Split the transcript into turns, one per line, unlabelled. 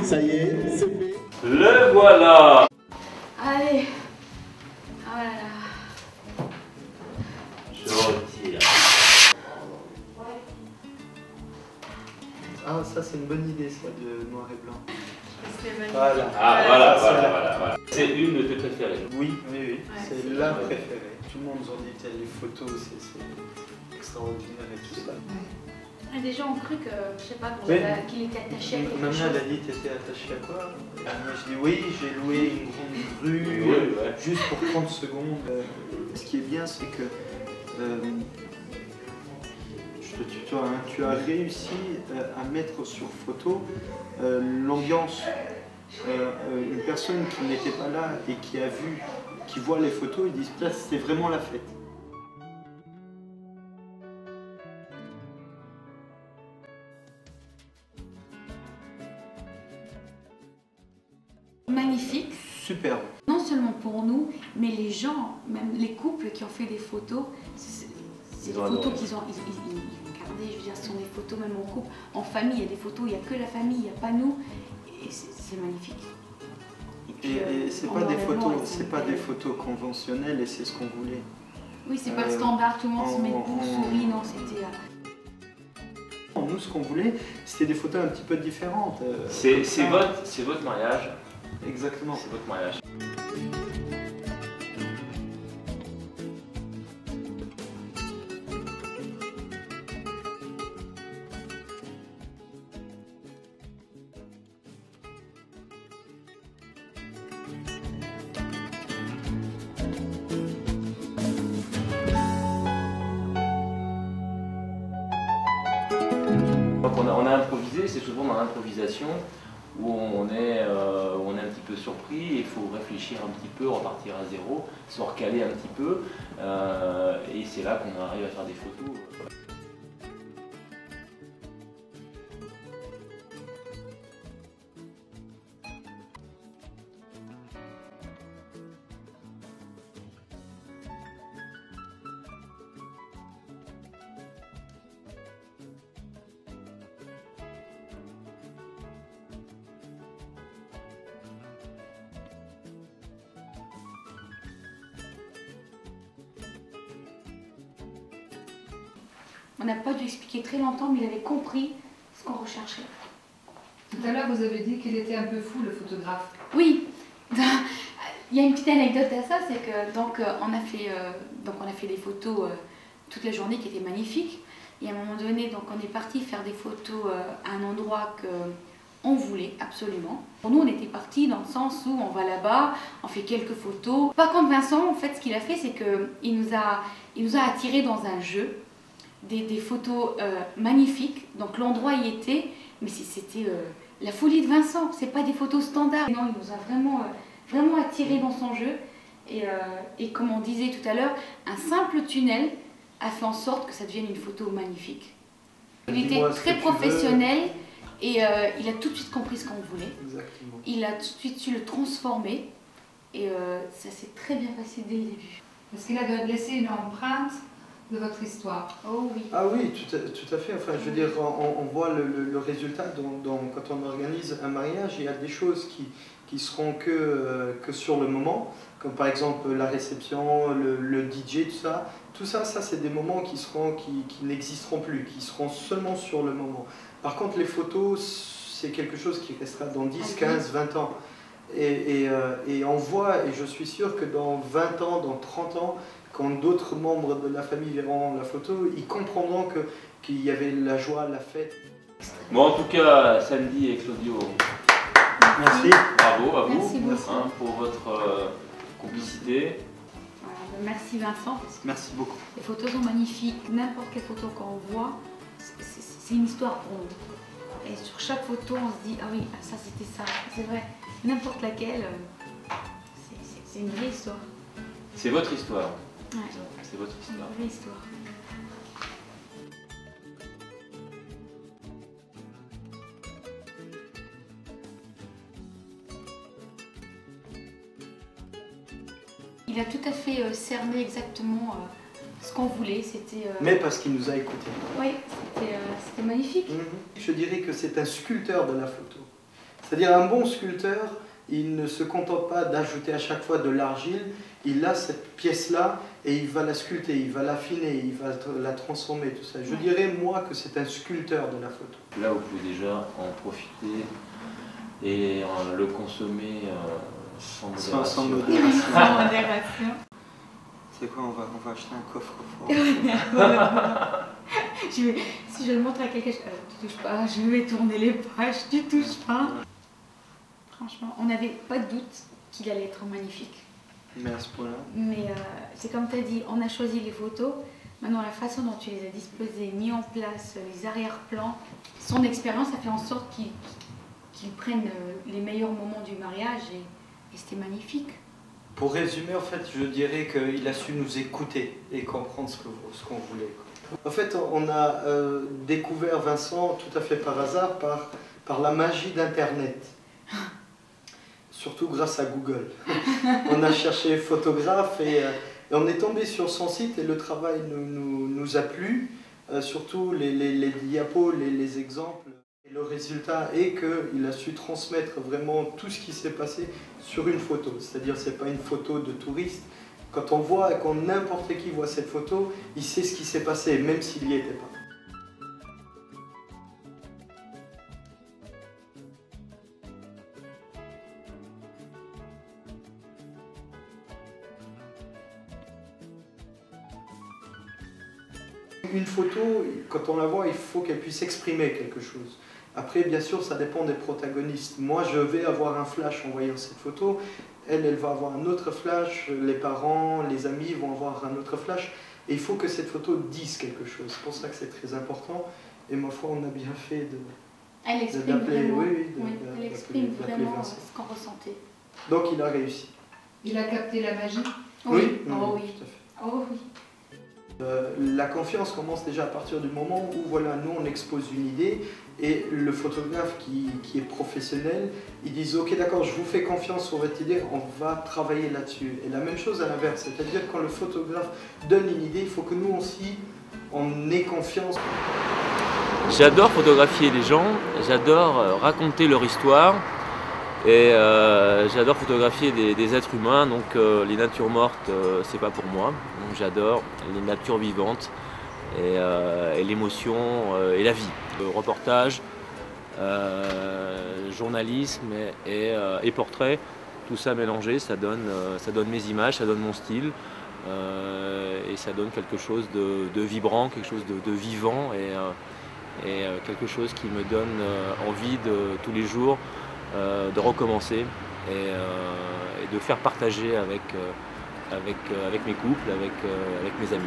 Ça y est, c'est fait.
Le voilà.
Allez. Oh là là.
Je retire.
Ah, ça c'est une bonne idée, ça, de noir et blanc.
C'était magnifique.
Voilà.
Ah voilà. C'est une de tes préférées.
Oui,
Ouais,
c'est
c'est
la
vrai.
préférée. Tout le monde nous en dit que les photos, c'est extraordinaire et tout ça.
Et des gens ont cru que, je sais pas,
Oui.
qu'il était attaché à quelque
Maman
chose.
elle a dit, t'étais attaché à quoi? Moi je dis oui, j'ai loué une grande rue,
Oui, ouais.
juste pour 30 secondes. Ce qui est bien, c'est que je te tutoie, hein, tu as réussi à mettre sur photo l'ambiance. Une personne qui n'était pas là et qui voit les photos, ils disent là c'était vraiment la fête.
Magnifique.
Superbe.
Non seulement pour nous, mais les gens, même les couples qui ont fait des photos, c'est
Ils
des
ont
photos
adoré.
qu'ils ont gardées, je veux dire, ce sont des photos même en couple, en famille, il y a des photos, il n'y a que la famille, il n'y a pas nous, et c'est magnifique.
Et c'est pas des photos, c'est pas des photos conventionnelles et c'est ce qu'on voulait.
Oui, c'est pas le standard, tout le monde se met debout,
on-
sourit, non, c'était...
Nous, ce qu'on voulait, c'était des photos un petit peu différentes.
C'est
comme ça.
votre mariage.
Exactement.
C'est votre mariage. Quand on a improvisé, c'est souvent dans l'improvisation où on est un petit peu surpris, il faut réfléchir un petit peu, repartir à zéro, se recaler un petit peu, et c'est là qu'on arrive à faire des photos.
On n'a pas dû expliquer très longtemps, mais il avait compris ce qu'on recherchait.
Tout à l'heure, vous avez dit qu'il était un peu fou, le photographe.
Oui, il y a une petite anecdote à ça, c'est que donc, on a fait des photos toute la journée qui étaient magnifiques. Et à un moment donné, donc, on est parti faire des photos à un endroit qu'on voulait absolument. Pour nous, on était parti dans le sens où on va là-bas, on fait quelques photos. Par contre, Vincent, en fait, ce qu'il a fait, c'est qu'il nous a attirés dans un jeu, des photos magnifiques. Donc l'endroit y était, mais c'était la folie de Vincent. C'est pas des photos standards. Non, il nous a vraiment attirés dans son jeu. Et comme on disait tout à l'heure, un simple tunnel a fait en sorte que ça devienne une photo magnifique. Il était
Dis-moi ce
très
que tu veux.
professionnel et il a tout de suite compris ce qu'on voulait.
Exactement.
Il a tout de suite su le transformer et ça s'est très bien passé dès le début.
Parce qu'il a laissé une empreinte de votre histoire.
Oh oui.
Ah oui, tout à fait. Enfin, je veux dire, on voit le résultat quand on organise un mariage. Il y a des choses qui seront que sur le moment, comme par exemple la réception, le DJ, tout ça. Tout ça, c'est des moments qui n'existeront plus, qui seront seulement sur le moment. Par contre, les photos, c'est quelque chose qui restera dans 10, 15, 20 ans. Et on voit, et je suis sûr que dans 20 ans, dans 30 ans, quand d'autres membres de la famille verront la photo, ils comprendront qu'il y avait la joie, la fête.
Bon, en tout cas, Sandy et Claudio,
Merci.
bravo à vous
Merci beaucoup.
pour votre complicité.
Voilà, ben merci Vincent. Parce que
Merci beaucoup.
les photos sont magnifiques. N'importe quelle photo qu'on voit, c'est une histoire pour nous. Et sur chaque photo, on se dit ah oui, ça c'était ça. C'est vrai. N'importe laquelle, c'est une vraie histoire.
C'est votre histoire.
Ouais,
C'est votre
c'est une
histoire.
vraie histoire. Il a tout à fait cerné exactement ce qu'on voulait. C'était.
Mais parce qu'il nous a écoutés.
Oui, c'était magnifique.
Je dirais que c'est un sculpteur de la photo. C'est-à-dire un bon sculpteur, il ne se contente pas d'ajouter à chaque fois de l'argile, il a cette pièce-là et il va la sculpter, il va l'affiner, il va la transformer, tout ça. Je dirais, moi, que c'est un sculpteur de la photo.
Là, vous pouvez déjà en profiter et le consommer sans modération.
Sans modération.
Sans modération.
C'est quoi, on va acheter un coffre-fort.
Si je le montre à quelqu'un, tu touches pas, je vais tourner les pages, tu touches pas. Franchement, on n'avait pas de doute qu'il allait être magnifique.
Mais à ce point-là.
Mais c'est comme tu as dit, on a choisi les photos. Maintenant, la façon dont tu les as disposées, mis en place, les arrière-plans, son expérience a fait en sorte qu'il prenne les meilleurs moments du mariage et c'était magnifique.
Pour résumer, en fait, je dirais qu'il a su nous écouter et comprendre ce qu'on voulait. En fait, on a découvert Vincent tout à fait par hasard, par la magie d'Internet. Surtout grâce à Google. On a cherché photographe et on est tombé sur son site et le travail nous a plu, surtout les diapos, les exemples. Et le résultat est qu'il a su transmettre vraiment tout ce qui s'est passé sur une photo. C'est-à-dire que ce n'est pas une photo de touriste. Quand on voit, quand n'importe qui voit cette photo, il sait ce qui s'est passé, même s'il n'y était pas. Une photo, quand on la voit, il faut qu'elle puisse exprimer quelque chose. Après, bien sûr, ça dépend des protagonistes. Moi, je vais avoir un flash en voyant cette photo. Elle va avoir un autre flash. Les parents, les amis vont avoir un autre flash. Et il faut que cette photo dise quelque chose. C'est pour ça que c'est très important. Et ma foi, on a bien fait
Elle exprime vraiment, elle exprime vraiment
Vincent.
ce qu'on ressentait.
Donc, il a réussi.
Il a capté la magie.
Oui,
oh oui.
tout à fait.
Oh oui.
La confiance commence déjà à partir du moment où voilà, nous on expose une idée et le photographe qui est professionnel, il dit ok d'accord, je vous fais confiance sur votre idée, on va travailler là-dessus. Et la même chose à l'inverse, c'est-à-dire quand le photographe donne une idée, il faut que nous aussi on ait confiance.
J'adore photographier les gens, j'adore raconter leur histoire et j'adore photographier des êtres humains, donc les natures mortes c'est pas pour moi, donc j'adore les natures vivantes et l'émotion et la vie. Reportage, journalisme et portrait, tout ça mélangé, ça donne mes images, ça donne mon style et ça donne quelque chose de vibrant, quelque chose de vivant et quelque chose qui me donne envie de tous les jours de recommencer et de faire partager avec mes couples, avec mes amis.